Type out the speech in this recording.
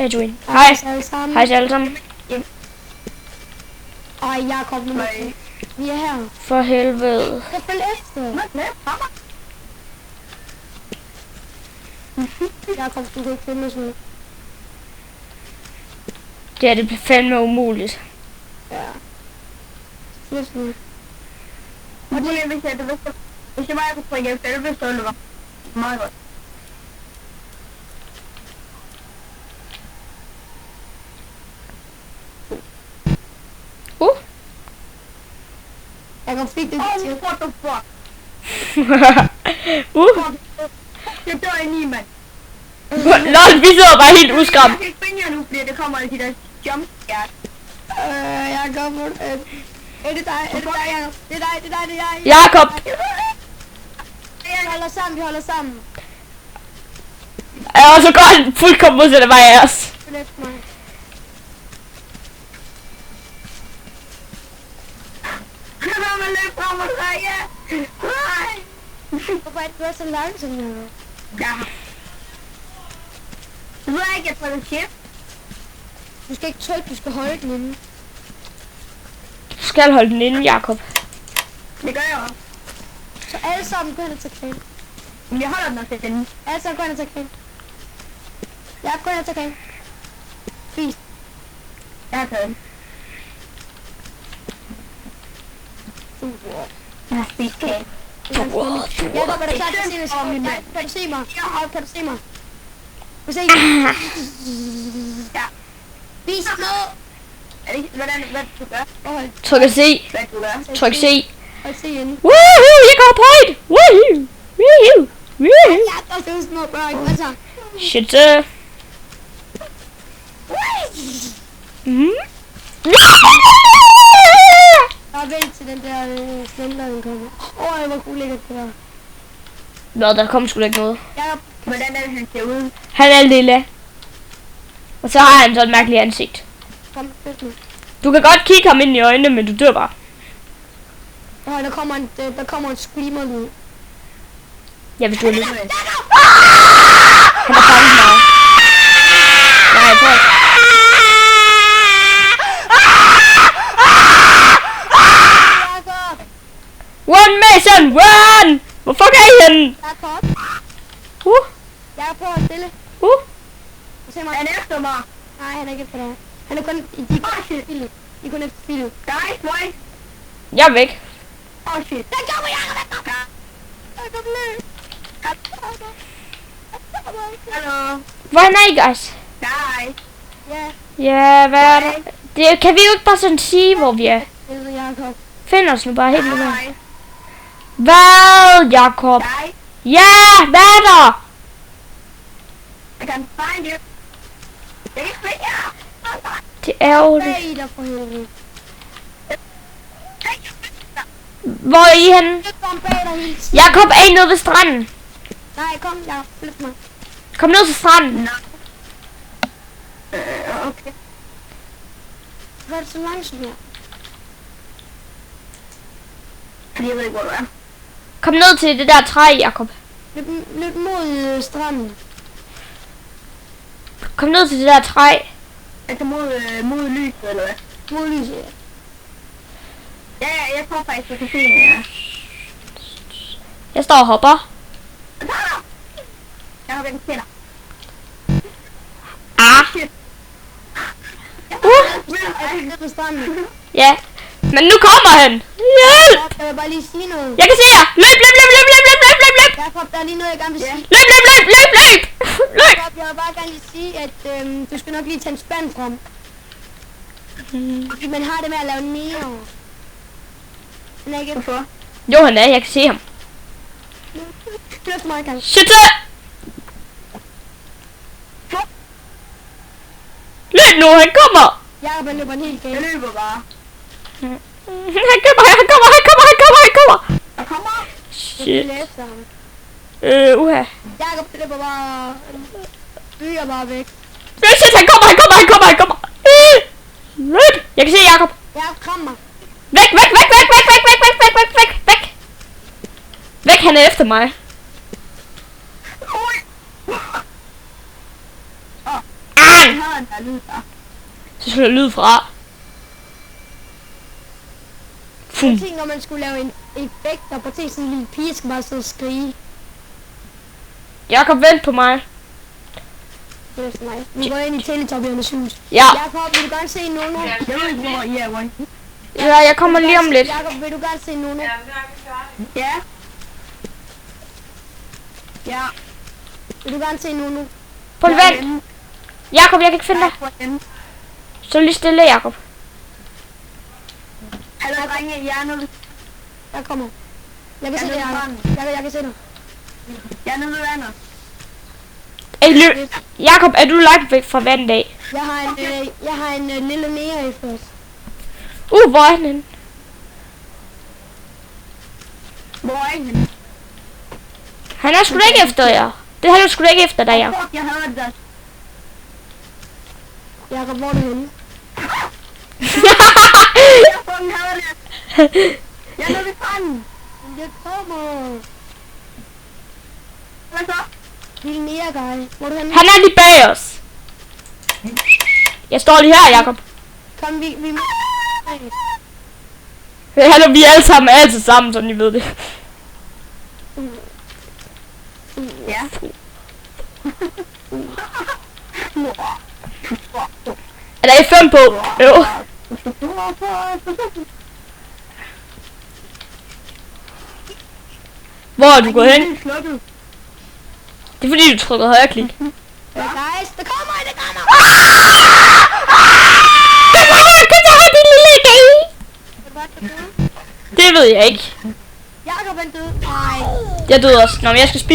Edwin. Hej. Hej til alle sammen. Ej, Jakob, nu vi er her. For helvede. Jeg følger efter. Jakob, du kan ikke finde os nu. Det bliver fandme umuligt. Ja. Slut nu. Og det er, hvis jeg bare kunne trykke efter 11, så ville det være meget godt. Jakob fik det til. What the fuck? Jeg dør i 9, mand. Lol, vi sidder bare helt uskræmt. Jeg kan ikke finde jer nu, fordi det kommer de der jumpscares. Jakob, er det dig, Jakob? Det er dig. Jakob! Vi holder sammen. Og så går han fuldkommen modsat af mig af os. Følg efter mig. Lad mig løbe frem og trække. Hvorfor er du så langsom her? Ja. Du ved ikke, jeg trykker shift. Du skal ikke trykke, du skal holde den inde. Du skal holde den inde, Jakob. Det gør jeg også. Så alle sammen gå hen og tage kvæl. Men jeg holder den også inde. Alle sammen gå hen og tage kvæl. Ja, gå hen og tage kvæl. Spis. Jeg har taget den. Jeg har spist kage. Jakob, er du klar til at se mig? Kan du se mig? Kan du se mig? Kan du se mig? Ja. Vis noget! Er det ikke, hvad du gør? Tryk C. Hvad du gør? Tryk C. Hold se igen. Woohoo, jeg går på højt. Woohoo. Jakob, det er sådan noget børn. Hvad så? Shit. Jeg vent til den der slender, den kommer. Hvor ulækkert det der. Nå, der kommer sgu da ikke noget. Jakob, Hvordan er det, han ser ud? Han er lille. Og så har han sådan et mærkeligt ansigt. kom, flyt nu. Du kan godt kigge ham ind i øjnene, men du dør bare. Der kommer en screamer nu. Ja, hvis du er lidt. Han har fanget mig. Nej, jeg tror ikke. Jakob! Run, Mason, run! Hvor fuck er I henne? Jakob! Jakob, prøv at stille. Se mig. Han er efter mig. Nej, han er ikke efter dig. Han er kun i filet. I er kun efter filet. Guys, boys. Jeg er væk. Oh shit. Der kommer Jakob! Jakob, løb! Hallo. Hvor er I, guys? Guys. Ja, Ja, hvad er der? Det kan vi jo ikke bare sådan sige, hvor vi er. det er Jakob. Find os nu bare helt nu. Guys. Hvad, Jakob? Guys. Ja, hvad er der? I can find you. Jeg kan ikke finde jer. Det er jo det. Bag dig for helvede. Hvor er I henne? Løb om bag dig hele tiden. Jakob, er I nede ved stranden? Nej, kom, Jakob. Flyt mig. Kom ned til stranden. Nej. Okay. Hvor er det så langsomt her? Fordi jeg ved ikke, hvor du er. Kom ned til det der træ, Jakob. Løb mod stranden. Kom ned til det der træ. Altså mod lyset, eller hvad? Mod lyset. Ja, jeg tror faktisk, jeg kan se den, ja. Jeg står og hopper. Jeg har ikke tænder. Ah. Er du nede på stranden? Ja. Men nu kommer han. Hjælp. Jeg vil bare lige sige noget. Jeg kan se jer. Løb. Jakob, der er lige noget, jeg gerne vil sige. Løb. Jakob, jeg vil bare gerne lige sige, at du skal nok lige tage en spand frem. Fordi man har det med at lave nære. Han er ikke... Hvorfor? Jo, han er. Jeg kan se ham. Løft mig, gang. Shit. Løb nu, han kommer. Jakob, han løber en helt Jeg galt. løber bare. Han kommer. Jeg kommer. Shit. Jeg efter ham. Uha. Jakob, det løber bare... Byer bare væk. Shit, han kommer. Løb. Jeg kan se Jakob. Jakob, kram mig. Væk. Væk, han er efter mig. Ui. Ah! der er lyd fra. Så skal der lyd fra. Fum. Jeg tænkte, når man skulle lave en effekt, og på sådan en lille pige skal bare sidde og skrige. Jakob, vent på mig. Det er sådan nice. Vi går ind i Teletubbyernes hus. Ja. Jakob, vil du gerne se Nono? Jeg ved ikke, hvor I er, hvor I Ja, jeg kommer lige om lidt. Jakob, vil du gerne se Nono? Ja. Ja. Vil du gerne se Nono? Prøv lige vent. Jakob, jeg kan ikke finde dig. Så lige stille, Jakob. Hallo, drenge, jeg er nede. Jeg kommer. Jeg kan se Jeg dig, er Jakob. nede Jeg kan se dig. Jeg er nede ved vandet. Jakob, er du langt væk fra vandet af? Jeg har en lille mere efter os. Hvor er han henne? Hvor er I henne? Han er sgu da ikke efter jer. Det er han sgu da ikke efter dig, Jakob. Fuck, jeg hader det der. Jakob, hvor er du henne? Jeg fucking hader det. Jeg er nede ved stranden. Jeg kommer. Hvad så? Lille mere guy. Hvor er du henne? Han er lige bag os. Jeg står lige her, Jakob. Kom, vi Hallo, vi er alle sammen altid sammen, så I ved det. Ja. Er der F5 på? Jo. Hvor er du gået hen? Det er fordi, du trykker højre klik. Guys, der kommer en, der kommer! Det ved jeg ikke. Jakob er død. Nej. Jeg døde også. Nå, men jeg skal spise.